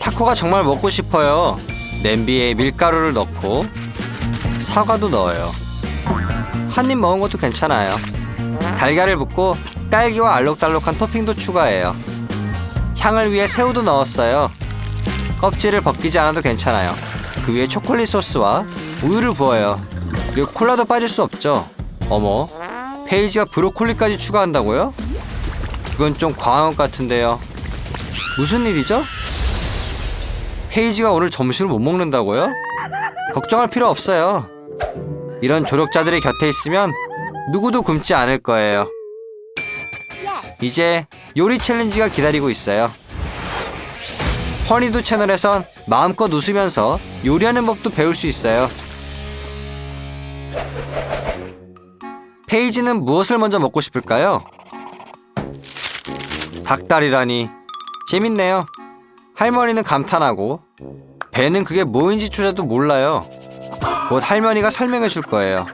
타코가 정말 먹고 싶어요. 냄비에 밀가루를 넣고 사과도 넣어요. 한 입 먹은 것도 괜찮아요. 달걀을 붓고 딸기와 알록달록한 토핑도 추가해요. 향을 위해 새우도 넣었어요. 껍질을 벗기지 않아도 괜찮아요. 그 위에 초콜릿 소스와 우유를 부어요. 그리고 콜라도 빠질 수 없죠. 어머, 페이지가 브로콜리까지 추가한다고요? 그건 좀 과한 것 같은데요. 무슨 일이죠? 페이지가 오늘 점심을 못 먹는다고요? 걱정할 필요 없어요. 이런 조력자들이 곁에 있으면 누구도 굶지 않을 거예요. 이제 요리 챌린지가 기다리고 있어요. 허니두 채널에선 마음껏 웃으면서 요리하는 법도 배울 수 있어요. 페이지는 무엇을 먼저 먹고 싶을까요? 닭다리라니 재밌네요. 할머니는 감탄하고 벤은 그게 뭐인지조차도 몰라요. 곧 할머니가 설명해 줄 거예요.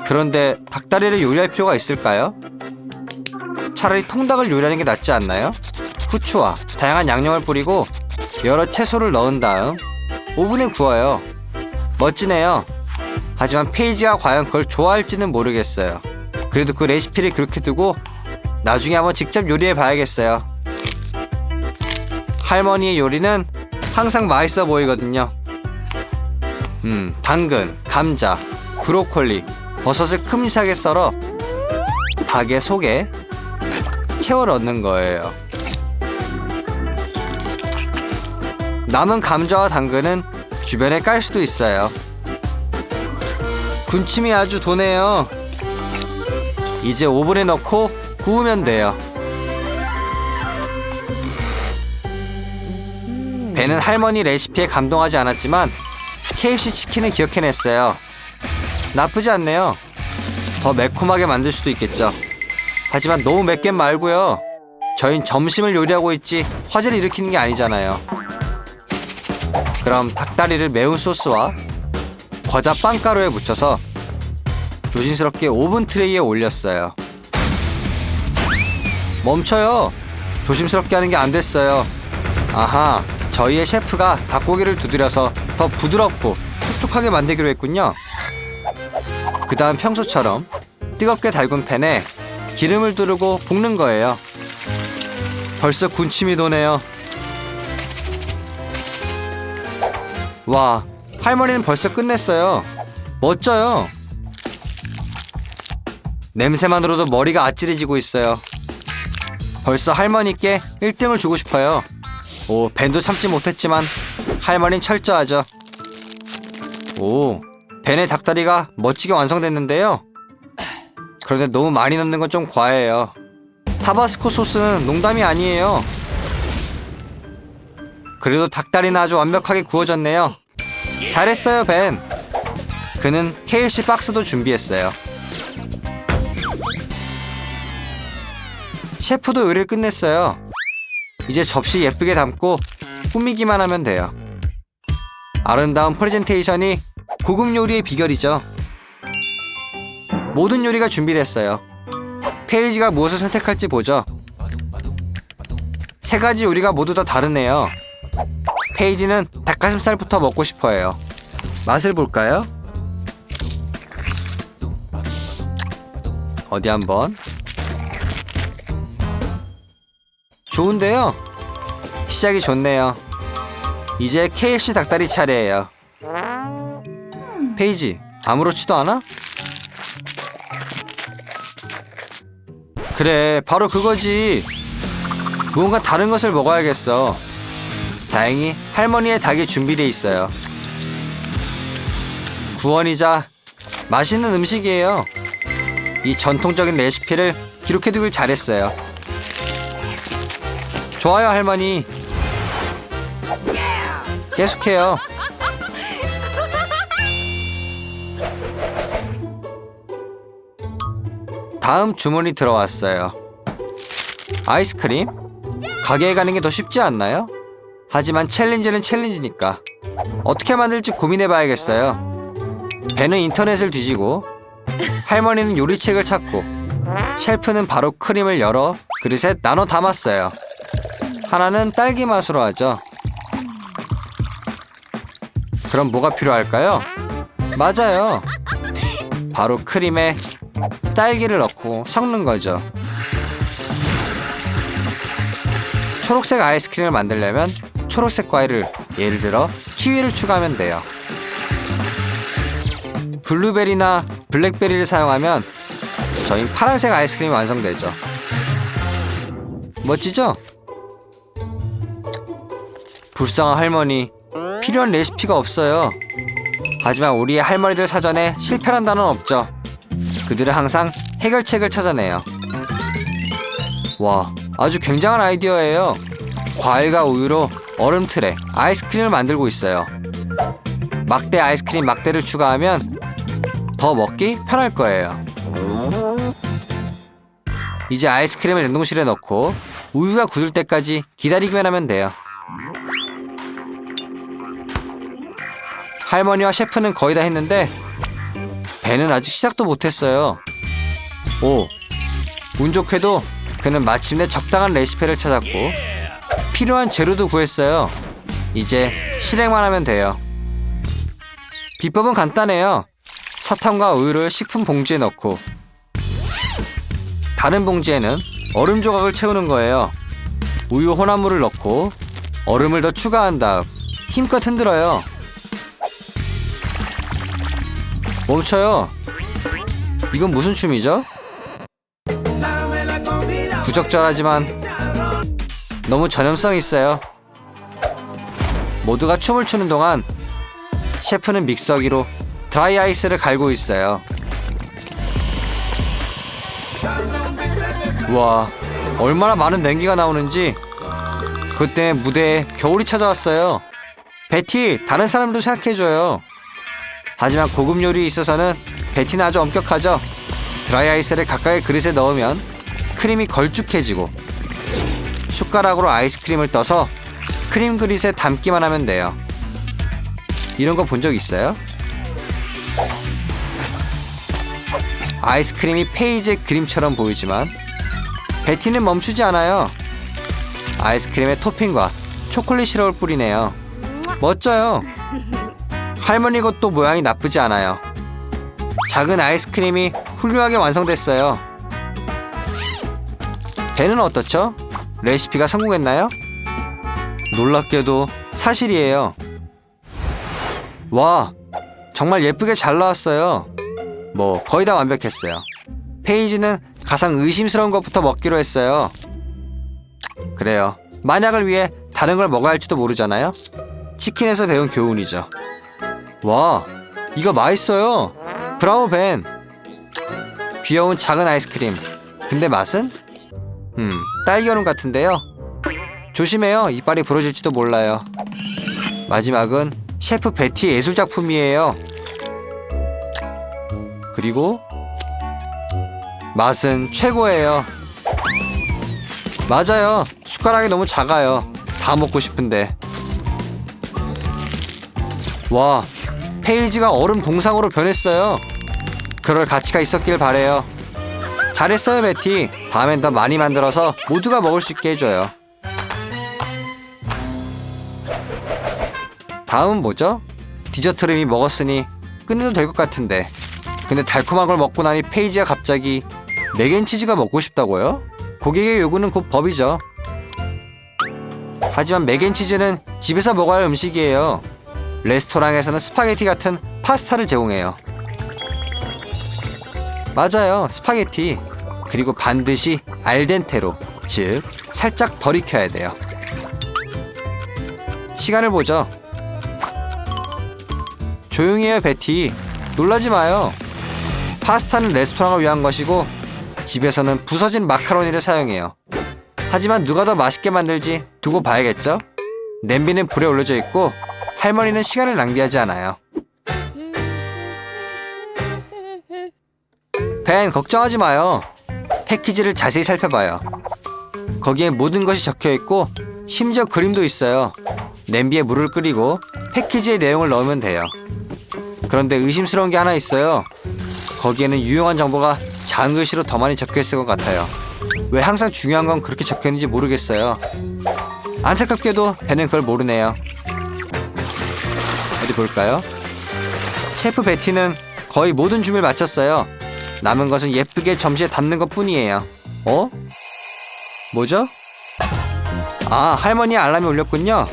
그런데 닭다리를 요리할 필요가 있을까요? 차라리 통닭을 요리하는 게 낫지 않나요? 후추와 다양한 양념을 뿌리고 여러 채소를 넣은 다음 오븐에 구워요. 멋지네요. 하지만 페이지가 과연 그걸 좋아할지는 모르겠어요. 그래도 그 레시피를 그렇게 두고 나중에 한번 직접 요리해 봐야겠어요. 할머니의 요리는 항상 맛있어 보이거든요. 당근, 감자, 브로콜리, 버섯을 큼직하게 썰어 닭의 속에 채워 넣는 거예요. 남은 감자와 당근은 주변에 깔 수도 있어요. 군침이 아주 도네요. 이제 오븐에 넣고 구우면 돼요. 벤은 할머니 레시피에 감동하지 않았지만 KFC 치킨을 기억해냈어요. 나쁘지 않네요. 더 매콤하게 만들 수도 있겠죠. 하지만 너무 맵게 말고요. 저흰 점심을 요리하고 있지 화제를 일으키는 게 아니잖아요. 그럼 닭다리를 매운 소스와 과자 빵가루에 묻혀서 조심스럽게 오븐 트레이에 올렸어요. 멈춰요. 조심스럽게 하는 게 안 됐어요. 아하, 저희의 셰프가 닭고기를 두드려서 더 부드럽고 촉촉하게 만들기로 했군요. 그 다음 평소처럼 뜨겁게 달군 팬에 기름을 두르고 볶는 거예요. 벌써 군침이 도네요. 와, 할머니는 벌써 끝냈어요. 멋져요. 냄새만으로도 머리가 아찔해지고 있어요. 벌써 할머니께 1등을 주고 싶어요. 오, 벤도 참지 못했지만 할머니는 철저하죠. 오, 벤의 닭다리가 멋지게 완성됐는데요. 그런데 너무 많이 넣는 건 좀 과해요. 타바스코 소스는 농담이 아니에요. 그래도 닭다리는 아주 완벽하게 구워졌네요. 잘했어요, 벤. 그는 KFC 박스도 준비했어요. 셰프도 요리를 끝냈어요. 이제 접시 예쁘게 담고 꾸미기만 하면 돼요. 아름다운 프레젠테이션이 고급 요리의 비결이죠. 모든 요리가 준비됐어요. 페이지가 무엇을 선택할지 보죠. 3가지 요리가 모두 다 다르네요. 페이지는 닭가슴살부터 먹고 싶어해요. 맛을 볼까요? 어디 한번. 좋은데요? 시작이 좋네요. 이제 KFC 닭다리 차례예요. 페이지, 아무렇지도 않아? 그래, 바로 그거지. 무언가 다른 것을 먹어야겠어. 다행히 할머니의 닭이 준비돼 있어요. 구원이자 맛있는 음식이에요. 이 전통적인 레시피를 기록해두길 잘했어요. 좋아요, 할머니. 계속해요. 다음 주문이 들어왔어요. 아이스크림? 가게에 가는 게 더 쉽지 않나요? 하지만 챌린지는 챌린지니까 어떻게 만들지 고민해봐야겠어요. 벤은 인터넷을 뒤지고 할머니는 요리책을 찾고 셰프는 바로 크림을 열어 그릇에 나눠 담았어요. 하나는 딸기 맛으로 하죠. 그럼 뭐가 필요할까요? 맞아요. 바로 크림에 딸기를 넣고 섞는 거죠. 초록색 아이스크림을 만들려면 초록색 과일을, 예를 들어 키위를 추가하면 돼요. 블루베리나 블랙베리를 사용하면 저희 파란색 아이스크림이 완성되죠. 멋지죠? 불쌍한 할머니, 필요한 레시피가 없어요. 하지만 우리의 할머니들 사전에 실패란 단어는 없죠. 그들은 항상 해결책을 찾아내요. 와, 아주 굉장한 아이디어예요. 과일과 우유로 얼음틀에 아이스크림을 만들고 있어요. 막대 아이스크림 막대를 추가하면 더 먹기 편할 거예요. 이제 아이스크림을 냉동실에 넣고 우유가 굳을 때까지 기다리기만 하면 돼요. 할머니와 셰프는 거의 다 했는데 벤은 아직 시작도 못했어요. 오, 운 좋게도 그는 마침내 적당한 레시피를 찾았고 필요한 재료도 구했어요. 이제 실행만 하면 돼요. 비법은 간단해요. 사탕과 우유를 식품 봉지에 넣고 다른 봉지에는 얼음 조각을 채우는 거예요. 우유 혼합물을 넣고 얼음을 더 추가한 다음 힘껏 흔들어요. 멈춰요. 이건 무슨 춤이죠? 부적절하지만 너무 전염성 있어요. 모두가 춤을 추는 동안 셰프는 믹서기로 드라이 아이스를 갈고 있어요. 와, 얼마나 많은 냉기가 나오는지. 그때 무대에 겨울이 찾아왔어요. 베티, 다른 사람도 생각해줘요. 하지만 고급 요리에 있어서는 베티는 아주 엄격하죠. 드라이 아이스를 가까이 그릇에 넣으면 크림이 걸쭉해지고 숟가락으로 아이스크림을 떠서 크림 그릇에 담기만 하면 돼요. 이런 거 본 적 있어요? 아이스크림이 페이지의 그림처럼 보이지만 베티는 멈추지 않아요. 아이스크림에 토핑과 초콜릿 시럽을 뿌리네요. 멋져요. 할머니 것도 모양이 나쁘지 않아요. 작은 아이스크림이 훌륭하게 완성됐어요. 벤은 어떻죠? 레시피가 성공했나요? 놀랍게도 사실이에요. 와, 정말 예쁘게 잘 나왔어요. 뭐 거의 다 완벽했어요. 페이지는 가장 의심스러운 것부터 먹기로 했어요. 그래요. 만약을 위해 다른 걸 먹어야 할지도 모르잖아요. 치킨에서 배운 교훈이죠. 와, 이거 맛있어요. 브라보 벤. 귀여운 작은 아이스크림. 근데 맛은? 딸기 얼음 같은데요. 조심해요. 이빨이 부러질지도 몰라요. 마지막은 셰프 베티의 예술작품이에요. 그리고 맛은 최고예요. 맞아요. 숟가락이 너무 작아요. 다 먹고 싶은데. 와, 페이지가 얼음 동상으로 변했어요. 그럴 가치가 있었길 바래요. 잘했어요, 베티. 다음엔 더 많이 만들어서 모두가 먹을 수 있게 해줘요. 다음은 뭐죠? 디저트를 이미 먹었으니 끝내도 될 것 같은데. 근데 달콤한 걸 먹고 나니 페이지가 갑자기 맥앤치즈가 먹고 싶다고요? 고객의 요구는 곧 법이죠. 하지만 맥앤치즈는 집에서 먹어야 할 음식이에요. 레스토랑에서는 스파게티 같은 파스타를 제공해요. 맞아요, 스파게티. 그리고 반드시 알덴테로, 즉 살짝 덜 익혀야 돼요. 시간을 보죠. 조용히 해요, 베티. 놀라지 마요. 파스타는 레스토랑을 위한 것이고 집에서는 부서진 마카로니를 사용해요. 하지만 누가 더 맛있게 만들지 두고 봐야겠죠? 냄비는 불에 올려져 있고 할머니는 시간을 낭비하지 않아요. 벤, 걱정하지 마요. 패키지를 자세히 살펴봐요. 거기에 모든 것이 적혀있고 심지어 그림도 있어요. 냄비에 물을 끓이고 패키지의 내용을 넣으면 돼요. 그런데 의심스러운 게 하나 있어요. 거기에는 유용한 정보가 작은 글씨로 더 많이 적혀있을 것 같아요. 왜 항상 중요한 건 그렇게 적혀있는지 모르겠어요. 안타깝게도 벤은 그걸 모르네요. 어디 볼까요? 셰프 베티는 거의 모든 준비를 마쳤어요. 남은 것은 예쁘게 점시에 담는 것 뿐이에요. 어? 뭐죠? 아, 할머니의 알람이 울렸군요.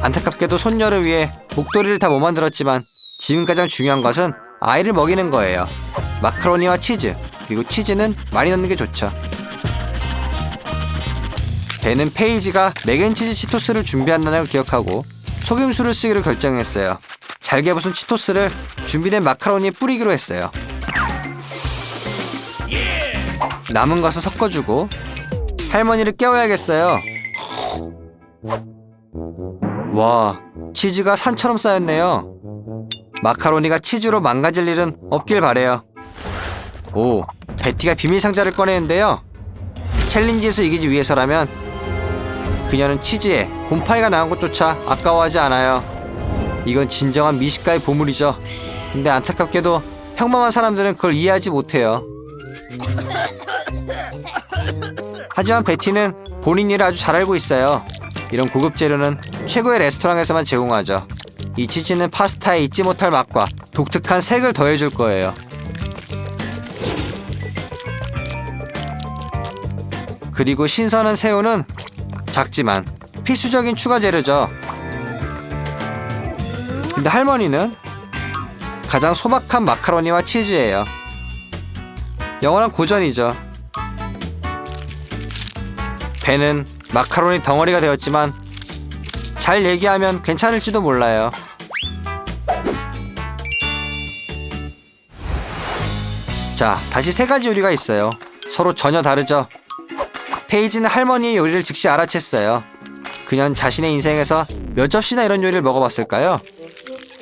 안타깝게도 손녀를 위해 목도리를 다 못 만들었지만 지금 가장 중요한 것은 아이를 먹이는 거예요. 마카로니와 치즈, 그리고 치즈는 많이 넣는 게 좋죠. 벤은 페이지가 맥앤치즈 치토스를 준비한다는 걸 기억하고 속임수를 쓰기로 결정했어요. 잘게 부순 치토스를 준비된 마카로니에 뿌리기로 했어요. 남은 것을 섞어주고 할머니를 깨워야겠어요. 와, 치즈가 산처럼 쌓였네요. 마카로니가 치즈로 망가질 일은 없길 바래요. 오, 베티가 비밀 상자를 꺼내는데요. 챌린지에서 이기기 위해서라면 그녀는 치즈에 곰팡이가 나온 것조차 아까워하지 않아요. 이건 진정한 미식가의 보물이죠. 근데 안타깝게도 평범한 사람들은 그걸 이해하지 못해요. 하지만 베티는 본인 일을 아주 잘 알고 있어요. 이런 고급 재료는 최고의 레스토랑에서만 제공하죠. 이 치즈는 파스타에 잊지 못할 맛과 독특한 색을 더해줄 거예요. 그리고 신선한 새우는 작지만 필수적인 추가 재료죠. 근데 할머니는 가장 소박한 마카로니와 치즈예요. 영원한 고전이죠. 벤은 마카로니 덩어리가 되었지만 잘 얘기하면 괜찮을지도 몰라요. 자, 다시 세 가지 요리가 있어요. 서로 전혀 다르죠. 페이지는 할머니의 요리를 즉시 알아챘어요. 그녀는 자신의 인생에서 몇 접시나 이런 요리를 먹어봤을까요?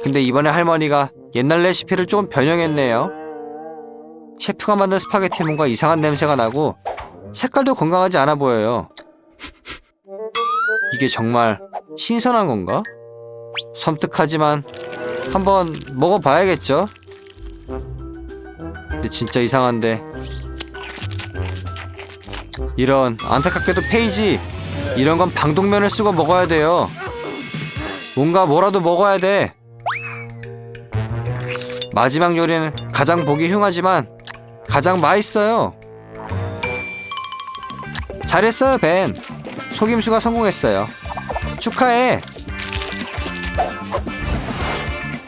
근데 이번에 할머니가 옛날 레시피를 조금 변형했네요. 셰프가 만든 스파게티는 뭔가 이상한 냄새가 나고 색깔도 건강하지 않아 보여요. 이게 정말 신선한 건가? 섬뜩하지만 한번 먹어봐야겠죠? 근데 진짜 이상한데. 이런, 안타깝게도 페이지, 이런 건 방독면을 쓰고 먹어야 돼요. 뭔가 뭐라도 먹어야 돼. 마지막 요리는 가장 보기 흉하지만 가장 맛있어요. 잘했어요, 벤. 속임수가 성공했어요. 축하해.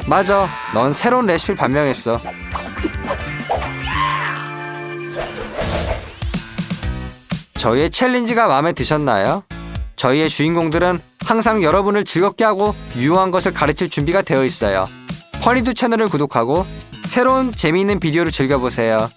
맞아, 넌 새로운 레시피를 발명했어. 저희의 챌린지가 마음에 드셨나요? 저희의 주인공들은 항상 여러분을 즐겁게 하고 유용한 것을 가르칠 준비가 되어 있어요. 퍼니두 채널을 구독하고 새로운 재미있는 비디오를 즐겨보세요.